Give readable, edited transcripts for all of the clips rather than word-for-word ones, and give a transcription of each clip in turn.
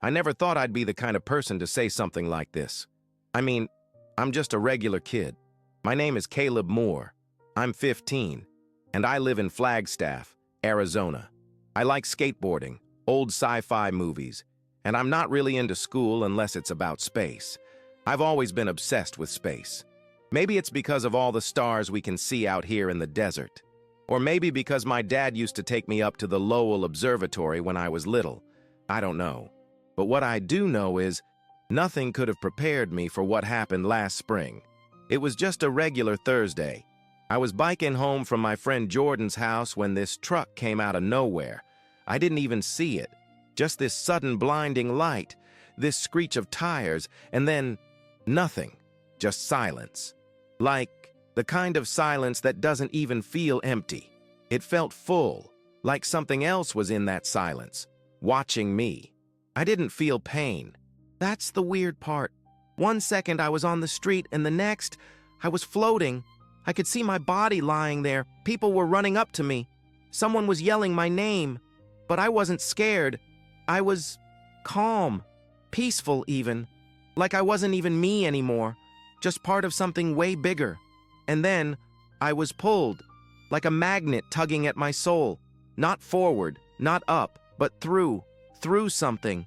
I never thought I'd be the kind of person to say something like this. I mean, I'm just a regular kid. My name is Caleb Moore. I'm 15, and I live in Flagstaff, Arizona. I like skateboarding, old sci-fi movies, and I'm not really into school unless it's about space. I've always been obsessed with space. Maybe it's because of all the stars we can see out here in the desert. Or maybe because my dad used to take me up to the Lowell Observatory when I was little. I don't know. But what I do know is, nothing could have prepared me for what happened last spring. It was just a regular Thursday. I was biking home from my friend Jordan's house when this truck came out of nowhere. I didn't even see it. Just this sudden blinding light, this screech of tires, and then nothing. Just silence. Like the kind of silence that doesn't even feel empty. It felt full, like something else was in that silence, watching me. I didn't feel pain. That's the weird part. One second I was on the street, and the next, I was floating. I could see my body lying there. People were running up to me. Someone was yelling my name. But I wasn't scared. I was calm, peaceful even. Like I wasn't even me anymore, just part of something way bigger. And then I was pulled, like a magnet tugging at my soul. Not forward, not up, but through something.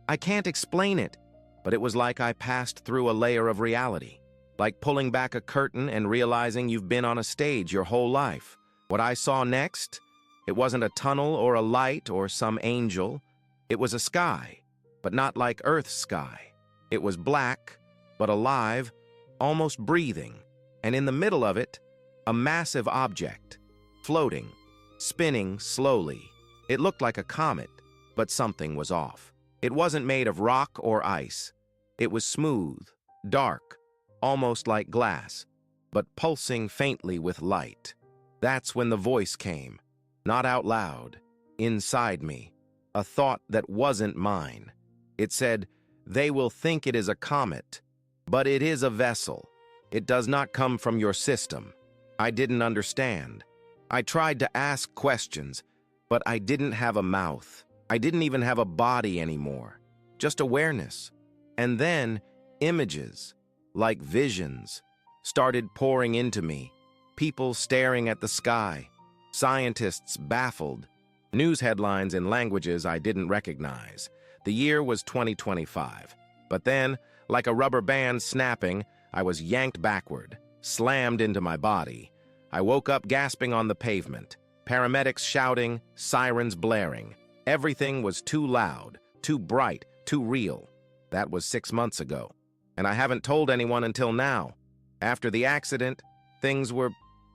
I can't explain it, but it was like I passed through a layer of reality. Like pulling back a curtain and realizing you've been on a stage your whole life. What I saw next, it wasn't a tunnel or a light or some angel. It was a sky, but not like Earth's sky. It was black, but alive, almost breathing. And in the middle of it, a massive object, floating, spinning slowly. It looked like a comet, but something was off. It wasn't made of rock or ice. It was smooth, dark, almost like glass, but pulsing faintly with light. That's when the voice came, not out loud, inside me, a thought that wasn't mine. It said, "They will think it is a comet, but it is a vessel. It does not come from your system." I didn't understand. I tried to ask questions, but I didn't have a mouth. I didn't even have a body anymore, just awareness. And then images, like visions, started pouring into me. People staring at the sky, scientists baffled, news headlines in languages I didn't recognize. The year was 2025. But then, like a rubber band snapping, I was yanked backward, slammed into my body. I woke up gasping on the pavement, paramedics shouting, sirens blaring. Everything was too loud, too bright, too real. That was 6 months ago. And I haven't told anyone until now. After the accident, things were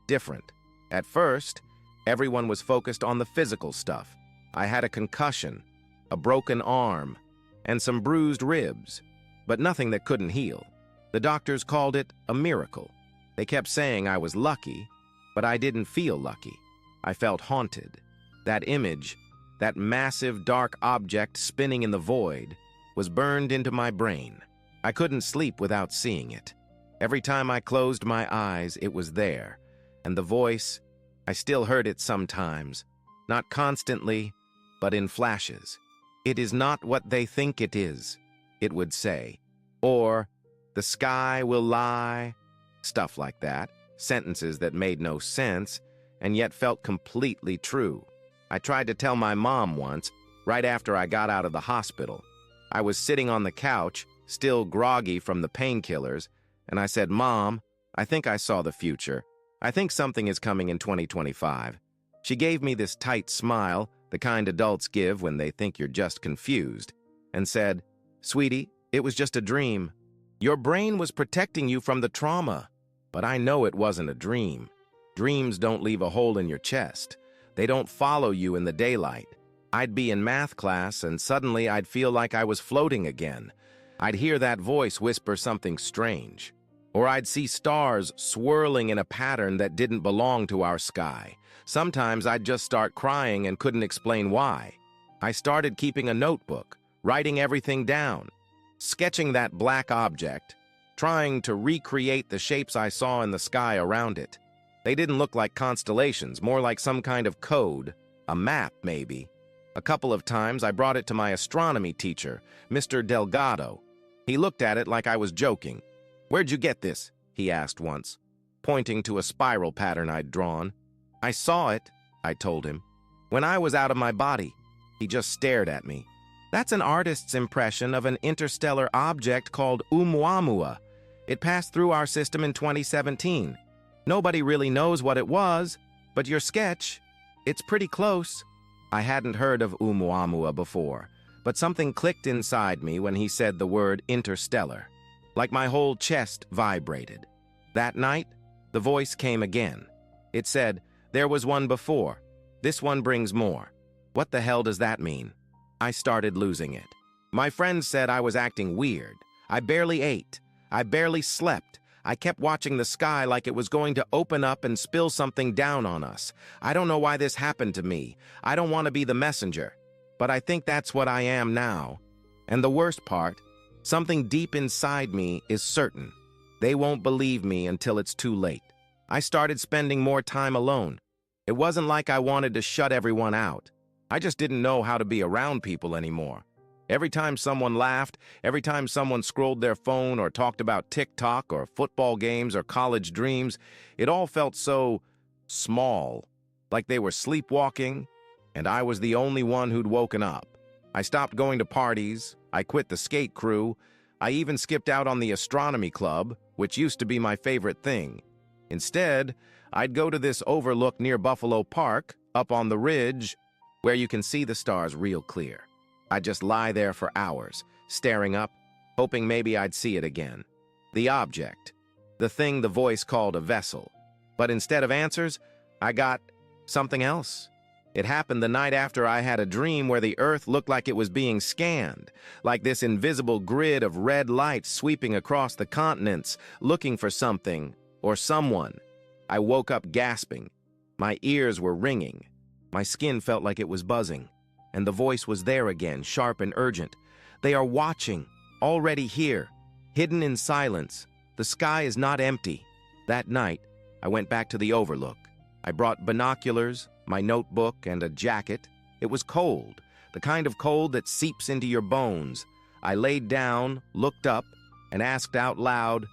different. At first, everyone was focused on the physical stuff. I had a concussion, a broken arm, and some bruised ribs, but nothing that couldn't heal. The doctors called it a miracle. They kept saying I was lucky, but I didn't feel lucky. I felt haunted. That image, that massive dark object spinning in the void, was burned into my brain. I couldn't sleep without seeing it. Every time I closed my eyes, it was there. And the voice, I still heard it sometimes. Not constantly, but in flashes. "It is not what they think it is," it would say. Or, "The sky will lie." Stuff like that. Sentences that made no sense, and yet felt completely true. I tried to tell my mom once, right after I got out of the hospital. I was sitting on the couch, still groggy from the painkillers, and I said, "Mom, I think I saw the future. I think something is coming in 2025. She gave me this tight smile, the kind adults give when they think you're just confused, and said, "Sweetie, it was just a dream. Your brain was protecting you from the trauma." But I know it wasn't a dream. Dreams don't leave a hole in your chest. They don't follow you in the daylight. I'd be in math class, and suddenly I'd feel like I was floating again. I'd hear that voice whisper something strange. Or I'd see stars swirling in a pattern that didn't belong to our sky. Sometimes I'd just start crying and couldn't explain why. I started keeping a notebook, writing everything down, sketching that black object, trying to recreate the shapes I saw in the sky around it. They didn't look like constellations, more like some kind of code, a map maybe. A couple of times I brought it to my astronomy teacher, Mr. Delgado. He looked at it like I was joking. "Where'd you get this?" he asked once, pointing to a spiral pattern I'd drawn. "I saw it," I told him, "when I was out of my body." He just stared at me. "That's an artist's impression of an interstellar object called Oumuamua. It passed through our system in 2017. Nobody really knows what it was, but your sketch, it's pretty close." I hadn't heard of Oumuamua before, but something clicked inside me when he said the word interstellar. Like my whole chest vibrated. That night, the voice came again. It said, "There was one before. This one brings more." What the hell does that mean? I started losing it. My friends said I was acting weird. I barely ate. I barely slept. I kept watching the sky like it was going to open up and spill something down on us. I don't know why this happened to me. I don't want to be the messenger. But I think that's what I am now. And the worst part, something deep inside me is certain. They won't believe me until it's too late. I started spending more time alone. It wasn't like I wanted to shut everyone out. I just didn't know how to be around people anymore. Every time someone laughed, every time someone scrolled their phone or talked about TikTok or football games or college dreams, it all felt so small, like they were sleepwalking, and I was the only one who'd woken up. I stopped going to parties, I quit the skate crew, I even skipped out on the astronomy club, which used to be my favorite thing. Instead, I'd go to this overlook near Buffalo Park, up on the ridge, where you can see the stars real clear. I'd just lie there for hours, staring up, hoping maybe I'd see it again. The object, the thing the voice called a vessel. But instead of answers, I got something else. It happened the night after I had a dream where the Earth looked like it was being scanned, like this invisible grid of red light sweeping across the continents, looking for something or someone. I woke up gasping. My ears were ringing. My skin felt like it was buzzing. And the voice was there again, sharp and urgent. "They are watching, already here, hidden in silence. The sky is not empty." That night, I went back to the overlook. I brought binoculars, my notebook, and a jacket. It was cold, the kind of cold that seeps into your bones. I laid down, looked up, and asked out loud,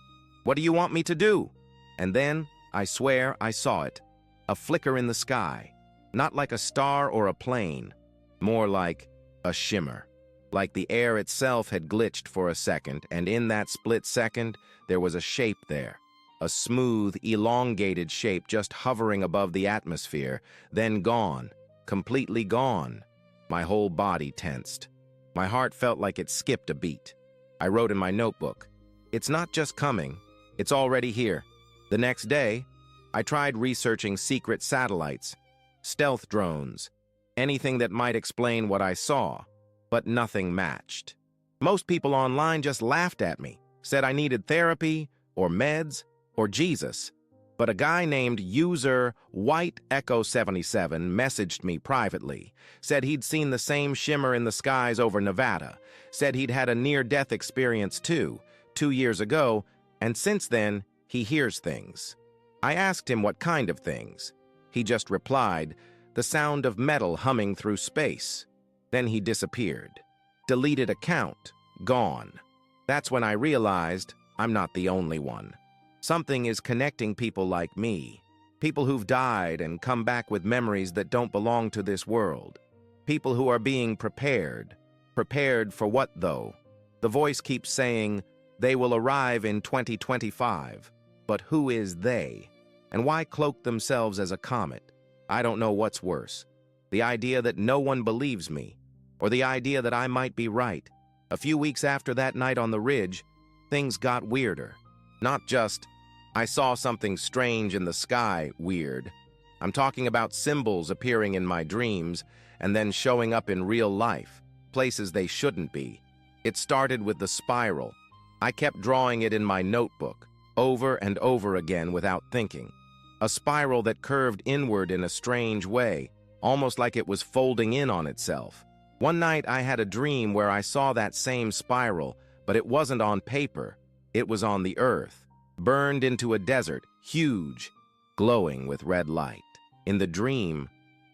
"What do you want me to do?" And then, I swear, I saw it. A flicker in the sky. Not like a star or a plane. More like a shimmer. Like the air itself had glitched for a second, and in that split second, there was a shape there. A smooth, elongated shape just hovering above the atmosphere, then gone, completely gone. My whole body tensed. My heart felt like it skipped a beat. I wrote in my notebook, "It's not just coming, it's already here." The next day, I tried researching secret satellites, stealth drones, anything that might explain what I saw, but nothing matched. Most people online just laughed at me, said I needed therapy, or meds, or Jesus. But a guy named user White Echo 77 messaged me privately, said he'd seen the same shimmer in the skies over Nevada, said he'd had a near-death experience too, 2 years ago, and since then, he hears things. I asked him what kind of things. He just replied, "The sound of metal humming through space." Then he disappeared. Deleted account. Gone. That's when I realized I'm not the only one. Something is connecting people like me. People who've died and come back with memories that don't belong to this world. People who are being prepared. Prepared for what, though? The voice keeps saying, "They will arrive in 2025. But who is they? And why cloak themselves as a comet? I don't know what's worse. The idea that no one believes me, or the idea that I might be right. A few weeks after that night on the ridge, things got weirder. Not just, I saw something strange in the sky, weird. I'm talking about symbols appearing in my dreams and then showing up in real life, places they shouldn't be. It started with the spiral. I kept drawing it in my notebook, over and over again without thinking. A spiral that curved inward in a strange way, almost like it was folding in on itself. One night I had a dream where I saw that same spiral, but it wasn't on paper. It was on the earth, burned into a desert, huge, glowing with red light. In the dream,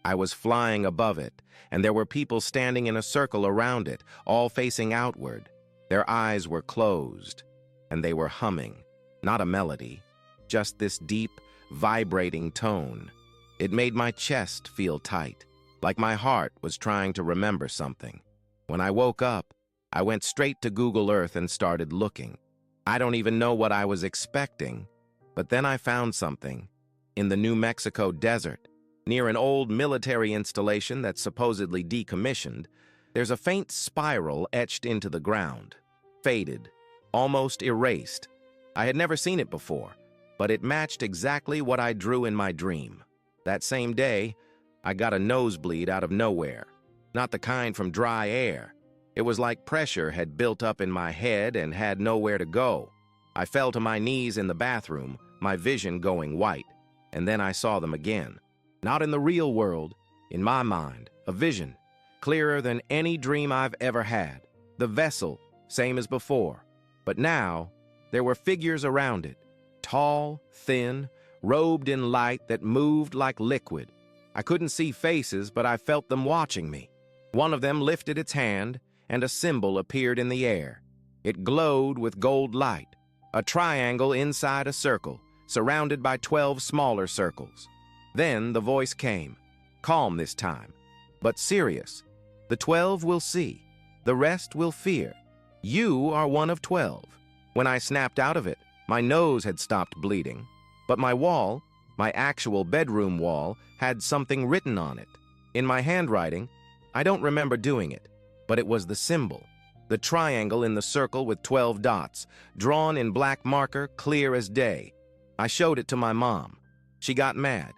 I was flying above it, and there were people standing in a circle around it, all facing outward. Their eyes were closed, and they were humming, not a melody, just this deep, vibrating tone. It made my chest feel tight, like my heart was trying to remember something. When I woke up, I went straight to Google Earth and started looking. I don't even know what I was expecting, but then I found something. In the New Mexico desert, near an old military installation that's supposedly decommissioned, there's a faint spiral etched into the ground, faded, almost erased. I had never seen it before, but it matched exactly what I drew in my dream. That same day, I got a nosebleed out of nowhere, not the kind from dry air. It was like pressure had built up in my head and had nowhere to go. I fell to my knees in the bathroom, my vision going white, and then I saw them again. Not in the real world, in my mind, a vision, clearer than any dream I've ever had. The vessel, same as before, but now there were figures around it, tall, thin, robed in light that moved like liquid. I couldn't see faces, but I felt them watching me. One of them lifted its hand, and a symbol appeared in the air. It glowed with gold light, a triangle inside a circle, surrounded by 12 smaller circles. Then the voice came, calm this time, but serious. The 12 will see, the rest will fear. You are one of 12. When I snapped out of it, my nose had stopped bleeding, but my wall, my actual bedroom wall, had something written on it. In my handwriting, I don't remember doing it, but it was the symbol, the triangle in the circle with 12 dots, drawn in black marker, clear as day. I showed it to my mom. She got mad,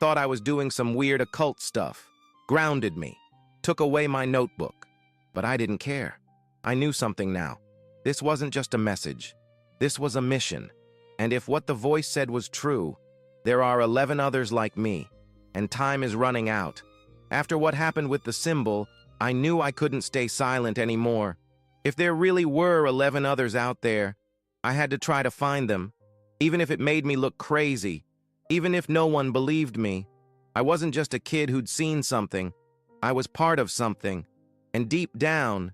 thought I was doing some weird occult stuff, grounded me, took away my notebook. But I didn't care. I knew something now. This wasn't just a message. This was a mission. And if what the voice said was true, there are 11 others like me, and time is running out. After what happened with the symbol, I knew I couldn't stay silent anymore. If there really were 11 others out there, I had to try to find them, even if it made me look crazy, even if no one believed me. I wasn't just a kid who'd seen something. I was part of something, and deep down,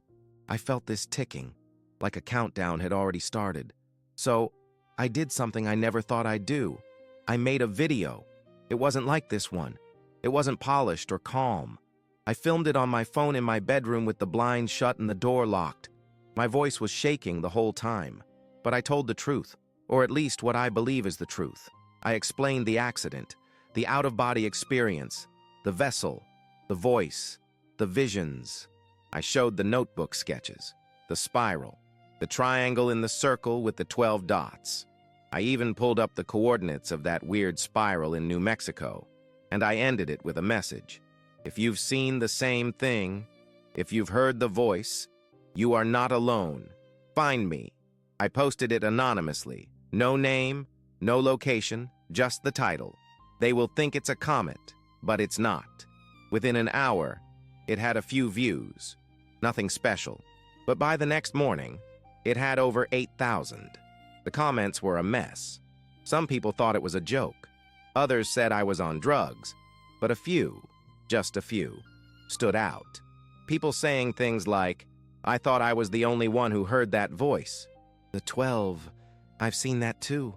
I felt this ticking, like a countdown had already started. So, I did something I never thought I'd do. I made a video. It wasn't like this one. It wasn't polished or calm. I filmed it on my phone in my bedroom with the blinds shut and the door locked. My voice was shaking the whole time, but I told the truth, or at least what I believe is the truth. I explained the accident, the out-of-body experience, the vessel, the voice, the visions. I showed the notebook sketches, the spiral, the triangle in the circle with the 12 dots. I even pulled up the coordinates of that weird spiral in New Mexico, and I ended it with a message. If you've seen the same thing, if you've heard the voice, you are not alone. Find me. I posted it anonymously. No name, no location, just the title. They will think it's a comet, but it's not. Within an hour, it had a few views. Nothing special. But by the next morning, it had over 8,000. The comments were a mess. Some people thought it was a joke. Others said I was on drugs. But a few, just a few, stood out. People saying things like, I thought I was the only one who heard that voice. The 12, I've seen that too.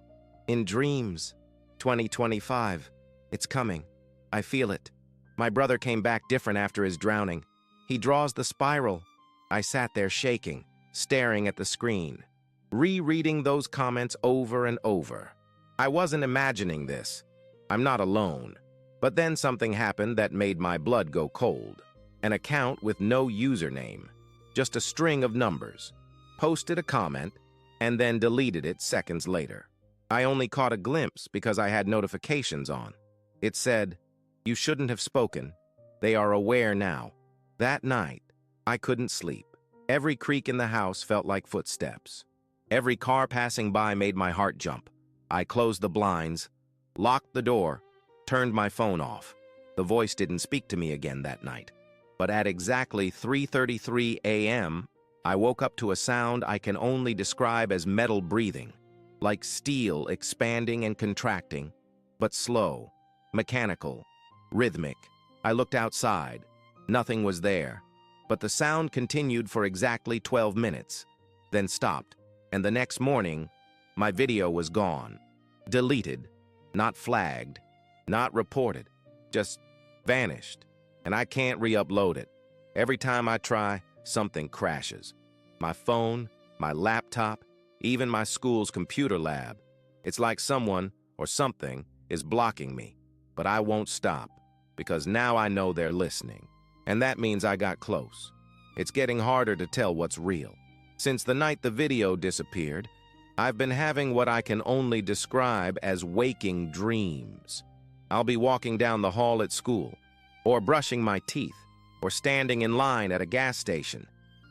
In dreams. 2025, it's coming. I feel it. My brother came back different after his drowning. He draws the spiral. I sat there shaking, staring at the screen, rereading those comments over and over. I wasn't imagining this. I'm not alone. But then something happened that made my blood go cold. An account with no username, just a string of numbers, posted a comment, and then deleted it seconds later. I only caught a glimpse because I had notifications on. It said, "You shouldn't have spoken. They are aware now." That night, I couldn't sleep. Every creak in the house felt like footsteps. Every car passing by made my heart jump. I closed the blinds, locked the door, turned my phone off. The voice didn't speak to me again that night. But at exactly 3:33 a.m., I woke up to a sound I can only describe as metal breathing, like steel expanding and contracting, but slow, mechanical, rhythmic. I looked outside. Nothing was there. But the sound continued for exactly 12 minutes, then stopped, and the next morning, my video was gone. Deleted, not flagged, not reported, just vanished, and I can't re-upload it. Every time I try, something crashes. My phone, my laptop, even my school's computer lab. It's like someone or something is blocking me, but I won't stop, because now I know they're listening. And that means I got close. It's getting harder to tell what's real. Since the night the video disappeared, I've been having what I can only describe as waking dreams. I'll be walking down the hall at school, or brushing my teeth, or standing in line at a gas station,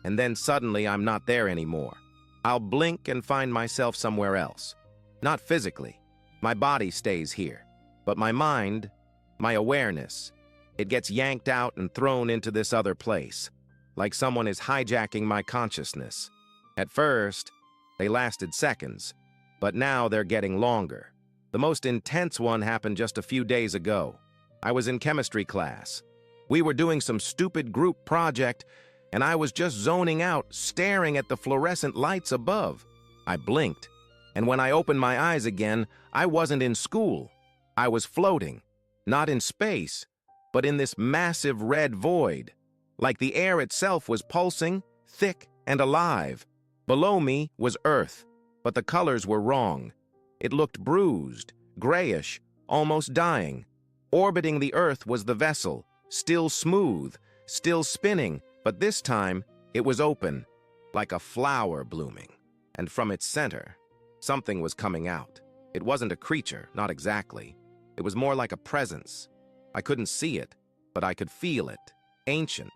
and then suddenly I'm not there anymore. I'll blink and find myself somewhere else. Not physically. My body stays here. But my mind, my awareness, it gets yanked out and thrown into this other place, like someone is hijacking my consciousness. At first, they lasted seconds, but now they're getting longer. The most intense one happened just a few days ago. I was in chemistry class. We were doing some stupid group project, and I was just zoning out, staring at the fluorescent lights above. I blinked, and when I opened my eyes again, I wasn't in school. I was floating, not in space, but in this massive red void, like the air itself was pulsing, thick and alive. Below me was Earth, but the colors were wrong. It looked bruised, grayish, almost dying. Orbiting the Earth was the vessel, still smooth, still spinning, but this time it was open, like a flower blooming. And from its center, something was coming out. It wasn't a creature, not exactly. It was more like a presence. I couldn't see it, but I could feel it. Ancient,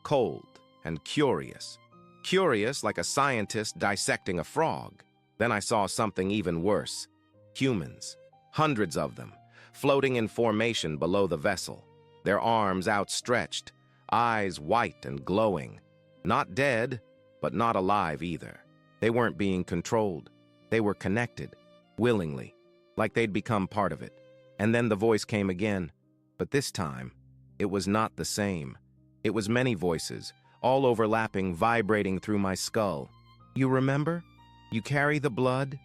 cold, and curious. Curious like a scientist dissecting a frog. Then I saw something even worse. Humans, hundreds of them, floating in formation below the vessel. Their arms outstretched, eyes white and glowing. Not dead, but not alive either. They weren't being controlled. They were connected, willingly, like they'd become part of it. And then the voice came again. But this time, it was not the same. It was many voices, all overlapping, vibrating through my skull. You remember? You carry the blood.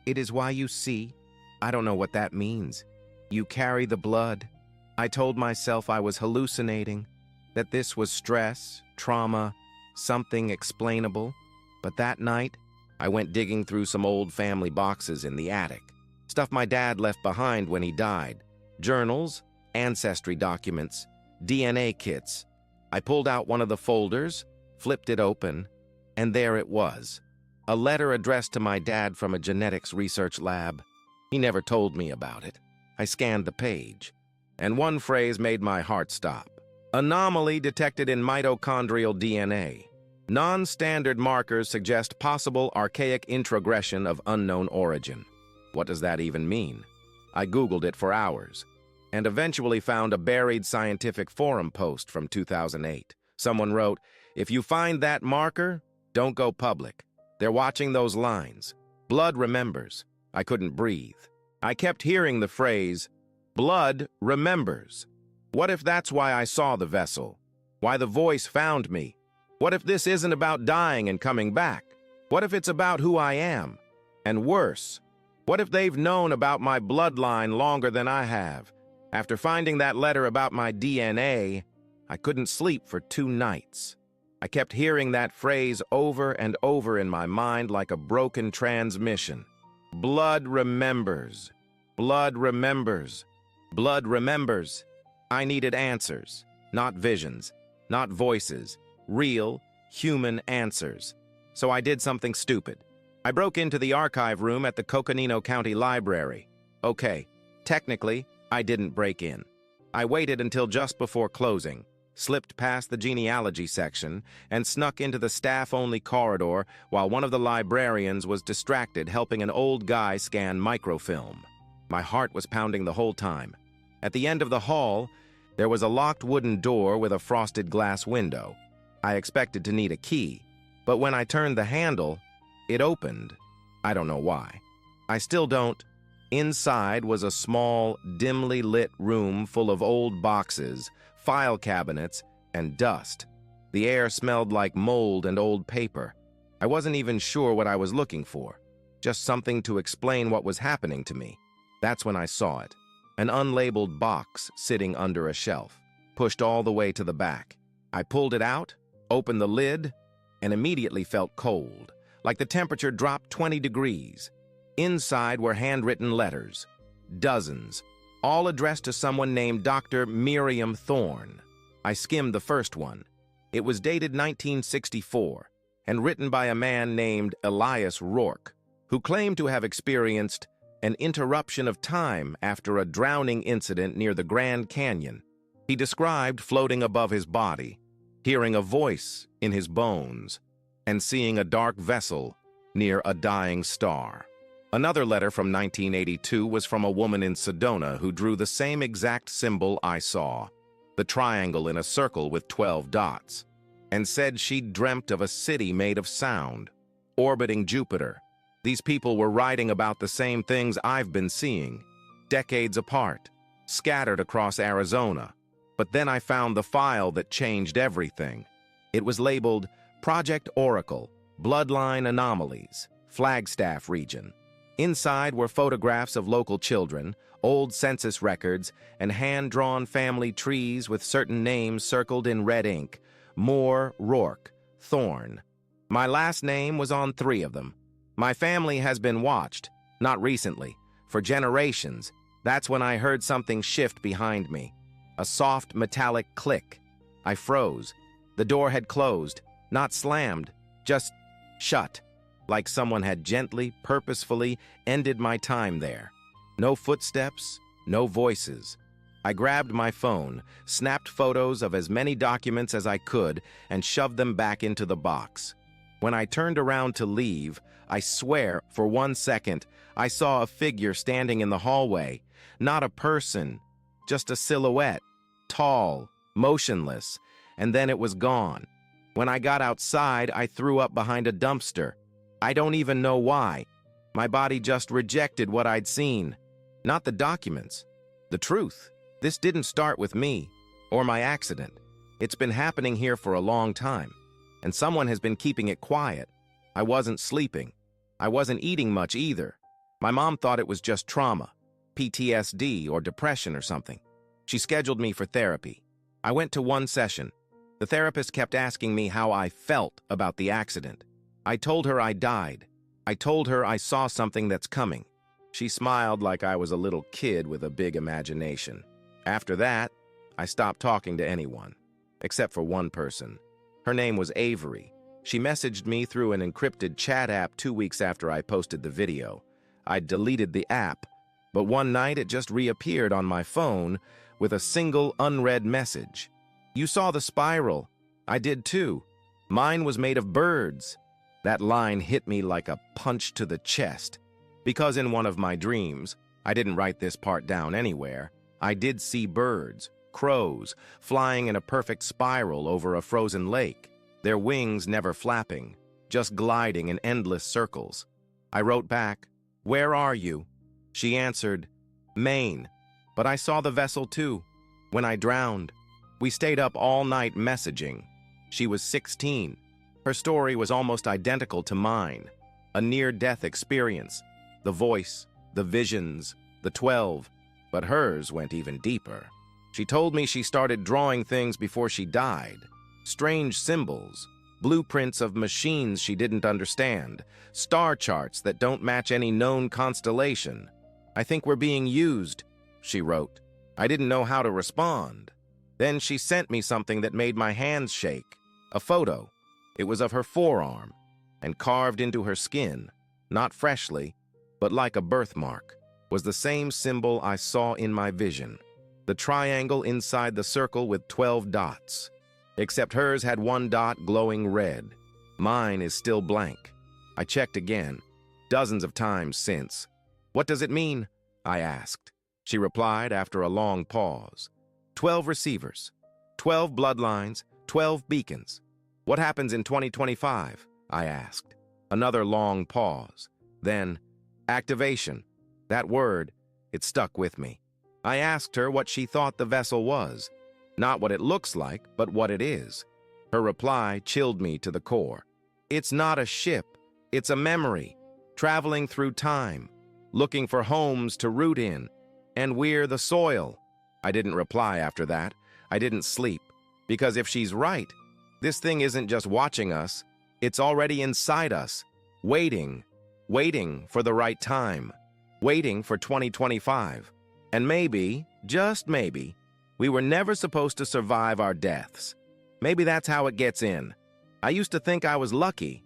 It is why you see. I don't know what that means. You carry the blood. I told myself I was hallucinating, that this was stress, trauma, something explainable. But that night, I went digging through some old family boxes in the attic. Stuff my dad left behind when he died. Journals, ancestry documents, DNA kits. I pulled out one of the folders, flipped it open, and there it was. A letter addressed to my dad from a genetics research lab. He never told me about it. I scanned the page, and one phrase made my heart stop. Anomaly detected in mitochondrial DNA. Non-standard markers suggest possible archaic introgression of unknown origin. What does that even mean? I Googled it for hours, and eventually found a buried scientific forum post from 2008. Someone wrote, "If you find that marker, don't go public. They're watching those lines. Blood remembers." I couldn't breathe. I kept hearing the phrase, "Blood remembers." What if that's why I saw the vessel? Why the voice found me? What if this isn't about dying and coming back? What if it's about who I am? And worse, what if they've known about my bloodline longer than I have? After finding that letter about my DNA, I couldn't sleep for 2 nights. I kept hearing that phrase over and over in my mind like a broken transmission. Blood remembers. Blood remembers. Blood remembers. I needed answers, not visions, not voices, real, human answers. So I did something stupid. I broke into the archive room at the Coconino County Library. Okay, technically, I didn't break in. I waited until just before closing, slipped past the genealogy section, and snuck into the staff-only corridor while one of the librarians was distracted helping an old guy scan microfilm. My heart was pounding the whole time. At the end of the hall, there was a locked wooden door with a frosted glass window. I expected to need a key, but when I turned the handle, it opened. I don't know why. I still don't. Inside was a small, dimly lit room full of old boxes, file cabinets, and dust. The air smelled like mold and old paper. I wasn't even sure what I was looking for, just something to explain what was happening to me. That's when I saw it. An unlabeled box sitting under a shelf, pushed all the way to the back. I pulled it out, opened the lid, and immediately felt cold, like the temperature dropped 20 degrees. Inside were handwritten letters, dozens, all addressed to someone named Dr. Miriam Thorne. I skimmed the first one. It was dated 1964 and written by a man named Elias Rourke, who claimed to have experienced an interruption of time after a drowning incident near the Grand Canyon. He described floating above his body, hearing a voice in his bones, and seeing a dark vessel near a dying star. Another letter from 1982 was from a woman in Sedona who drew the same exact symbol I saw, the triangle in a circle with 12 dots, and said she'd dreamt of a city made of sound, orbiting Jupiter. These people were writing about the same things I've been seeing, decades apart, scattered across Arizona. But then I found the file that changed everything. It was labeled Project Oracle, Bloodline Anomalies, Flagstaff Region. Inside were photographs of local children, old census records, and hand-drawn family trees with certain names circled in red ink: Moore, Rourke, Thorne. My last name was on 3 of them. My family has been watched, not recently, for generations. That's when I heard something shift behind me. A soft metallic click. I froze. The door had closed, not slammed, just shut, like someone had gently, purposefully ended my time there. No footsteps, no voices. I grabbed my phone, snapped photos of as many documents as I could, and shoved them back into the box. When I turned around to leave, I swear, for 1 second, I saw a figure standing in the hallway. Not a person, just a silhouette, tall, motionless, and then it was gone. When I got outside, I threw up behind a dumpster. I don't even know why. My body just rejected what I'd seen. Not the documents. The truth. This didn't start with me, or my accident. It's been happening here for a long time, and someone has been keeping it quiet. I wasn't sleeping. I wasn't eating much either. My mom thought it was just trauma, PTSD or depression or something. She scheduled me for therapy. I went to 1 session. The therapist kept asking me how I felt about the accident. I told her I died. I told her I saw something that's coming. She smiled like I was a little kid with a big imagination. After that, I stopped talking to anyone, except for one person. Her name was Avery. She messaged me through an encrypted chat app 2 weeks after I posted the video. I'd deleted the app, but one night it just reappeared on my phone with a single unread message. "You saw the spiral. I did too. Mine was made of birds." That line hit me like a punch to the chest, because in one of my dreams, I didn't write this part down anywhere, I did see birds, crows, flying in a perfect spiral over a frozen lake, their wings never flapping, just gliding in endless circles. I wrote back, "Where are you?" She answered, "Maine, but I saw the vessel too, when I drowned." We stayed up all night messaging. She was 16. Her story was almost identical to mine, a near-death experience. The voice, the visions, the 12, but hers went even deeper. She told me she started drawing things before she died. Strange symbols, blueprints of machines she didn't understand, star charts that don't match any known constellation. "I think we're being used," she wrote. I didn't know how to respond. Then she sent me something that made my hands shake, a photo. It was of her forearm, and carved into her skin, not freshly, but like a birthmark, was the same symbol I saw in my vision. The triangle inside the circle with 12 dots. Except hers had 1 dot glowing red. Mine is still blank. I checked again, dozens of times since. "What does it mean?" I asked. She replied after a long pause. 12 receivers, 12 bloodlines, 12 beacons. "What happens in 2025? I asked. Another long pause. Then, activation. That word, it stuck with me. I asked her what she thought the vessel was. Not what it looks like, but what it is. Her reply chilled me to the core. It's not a ship, it's a memory, traveling through time, looking for homes to root in, and we're the soil. I didn't reply after that. I didn't sleep, because if she's right, this thing isn't just watching us, it's already inside us, waiting for the right time, waiting for 2025. And maybe, just maybe, we were never supposed to survive our deaths. Maybe that's how it gets in. I used to think I was lucky,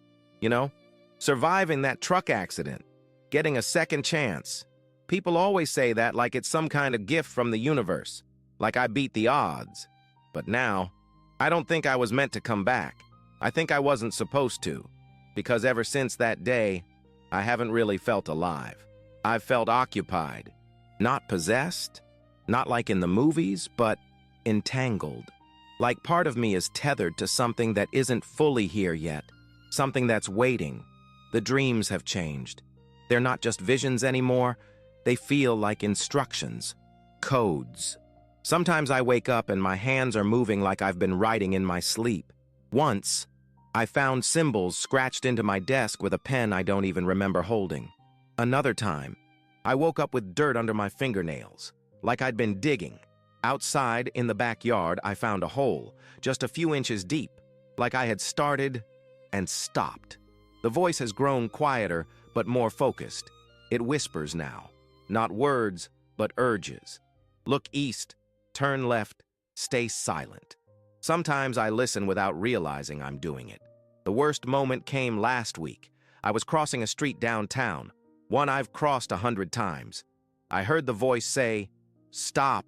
surviving that truck accident, getting a second chance. People always say that like it's some kind of gift from the universe, like I beat the odds. But now, I don't think I was meant to come back. I think I wasn't supposed to, because ever since that day, I haven't really felt alive. I've felt occupied, not possessed, not like in the movies, but entangled. Like part of me is tethered to something that isn't fully here yet, something that's waiting. The dreams have changed. They're not just visions anymore, they feel like instructions, codes. Sometimes I wake up and my hands are moving like I've been writing in my sleep. Once, I found symbols scratched into my desk with a pen I don't even remember holding. Another time, I woke up with dirt under my fingernails, like I'd been digging. Outside, in the backyard, I found a hole, just a few inches deep, like I had started and stopped. The voice has grown quieter, but more focused. It whispers now, not words, but urges. Look east, turn left, stay silent. Sometimes I listen without realizing I'm doing it. The worst moment came last week. I was crossing a street downtown, one I've crossed 100 times. I heard the voice say, "Stop.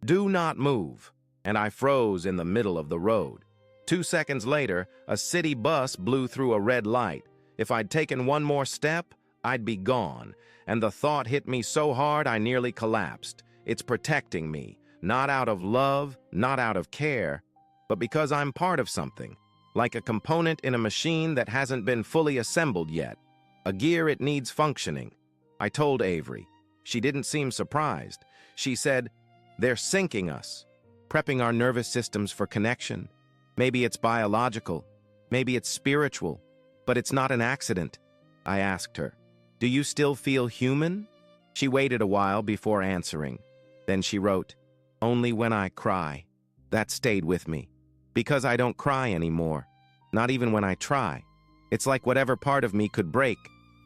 Do not move," and I froze in the middle of the road. 2 seconds later, a city bus blew through a red light. If I'd taken one more step, I'd be gone, and the thought hit me so hard I nearly collapsed. It's protecting me, not out of love, not out of care, but because I'm part of something, like a component in a machine that hasn't been fully assembled yet, a gear it needs functioning. I told Avery. She didn't seem surprised. She said, "They're syncing us, prepping our nervous systems for connection. Maybe it's biological, maybe it's spiritual, but it's not an accident." I asked her, "Do you still feel human?" She waited a while before answering. Then she wrote, "Only when I cry." That stayed with me, because I don't cry anymore, not even when I try. It's like whatever part of me could break,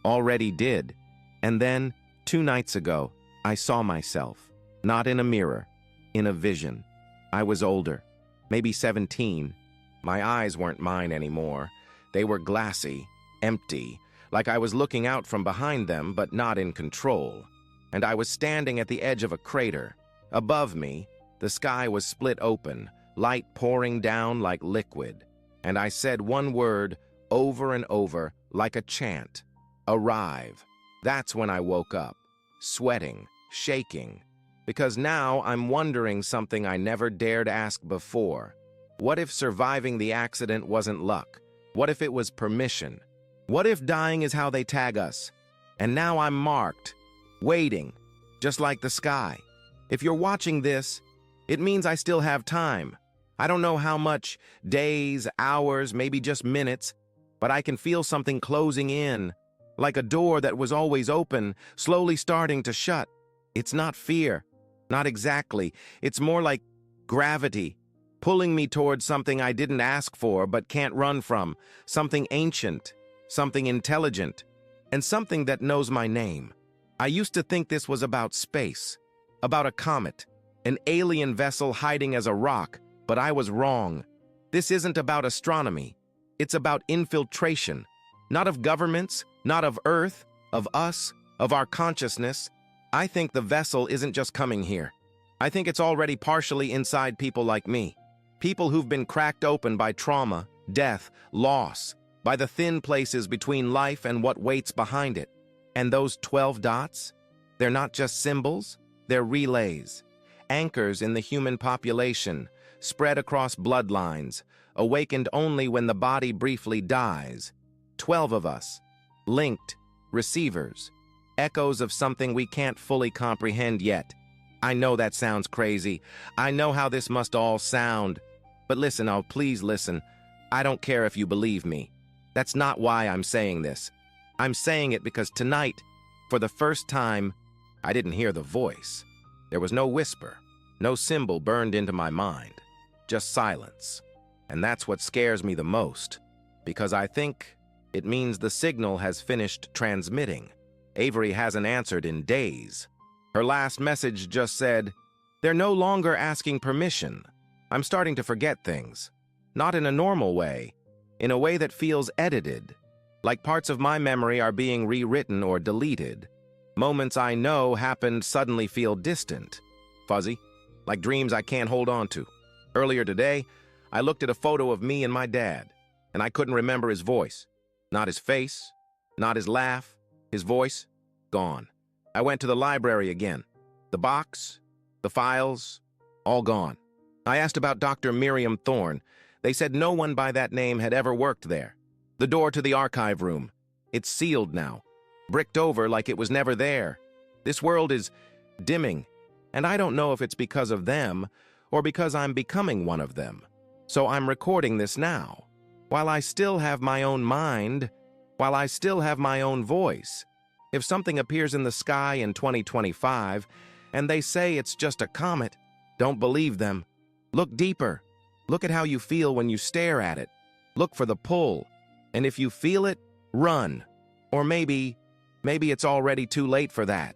already did. And then, 2 nights ago, I saw myself, not in a mirror, in a vision. I was older, maybe 17. My eyes weren't mine anymore. They were glassy, empty, like I was looking out from behind them but not in control. And I was standing at the edge of a crater. Above me, the sky was split open, light pouring down like liquid. And I said one word over and over like a chant, "Arrive." That's when I woke up, sweating, shaking. Because now I'm wondering something I never dared ask before. What if surviving the accident wasn't luck? What if it was permission? What if dying is how they tag us? And now I'm marked, waiting, just like the sky. If you're watching this, it means I still have time. I don't know how much, days, hours, maybe just minutes, but I can feel something closing in, like a door that was always open, slowly starting to shut. It's not fear, not exactly. It's more like gravity, pulling me towards something I didn't ask for but can't run from, something ancient, something intelligent, and something that knows my name. I used to think this was about space, about a comet, an alien vessel hiding as a rock, but I was wrong. This isn't about astronomy. It's about infiltration, not of governments, not of Earth, of us, of our consciousness. I think the vessel isn't just coming here. I think it's already partially inside people like me. People who've been cracked open by trauma, death, loss, by the thin places between life and what waits behind it. And those 12 dots? They're not just symbols, they're relays. Anchors in the human population, spread across bloodlines, awakened only when the body briefly dies. 12 of us, linked, receivers, echoes of something we can't fully comprehend yet. I know that sounds crazy. I know how this must all sound. But listen, oh, please listen. I don't care if you believe me. That's not why I'm saying this. I'm saying it because tonight, for the first time, I didn't hear the voice. There was no whisper, no symbol burned into my mind, just silence. And that's what scares me the most, because I think it means the signal has finished transmitting. Avery hasn't answered in days. Her last message just said, "They're no longer asking permission. I'm starting to forget things. Not in a normal way, in a way that feels edited. Like parts of my memory are being rewritten or deleted. Moments I know happened suddenly feel distant, fuzzy, like dreams I can't hold on to. Earlier today, I looked at a photo of me and my dad, and I couldn't remember his voice. Not his face, not his laugh, his voice, gone. I went to the library again. The box, the files, all gone. I asked about Dr. Miriam Thorne. They said no one by that name had ever worked there. The door to the archive room, it's sealed now, bricked over like it was never there. This world is dimming, and I don't know if it's because of them or because I'm becoming one of them. So I'm recording this now, while I still have my own mind, while I still have my own voice. If something appears in the sky in 2025 and they say it's just a comet, don't believe them. Look deeper. Look at how you feel when you stare at it. Look for the pull. And if you feel it, run. Or maybe it's already too late for that.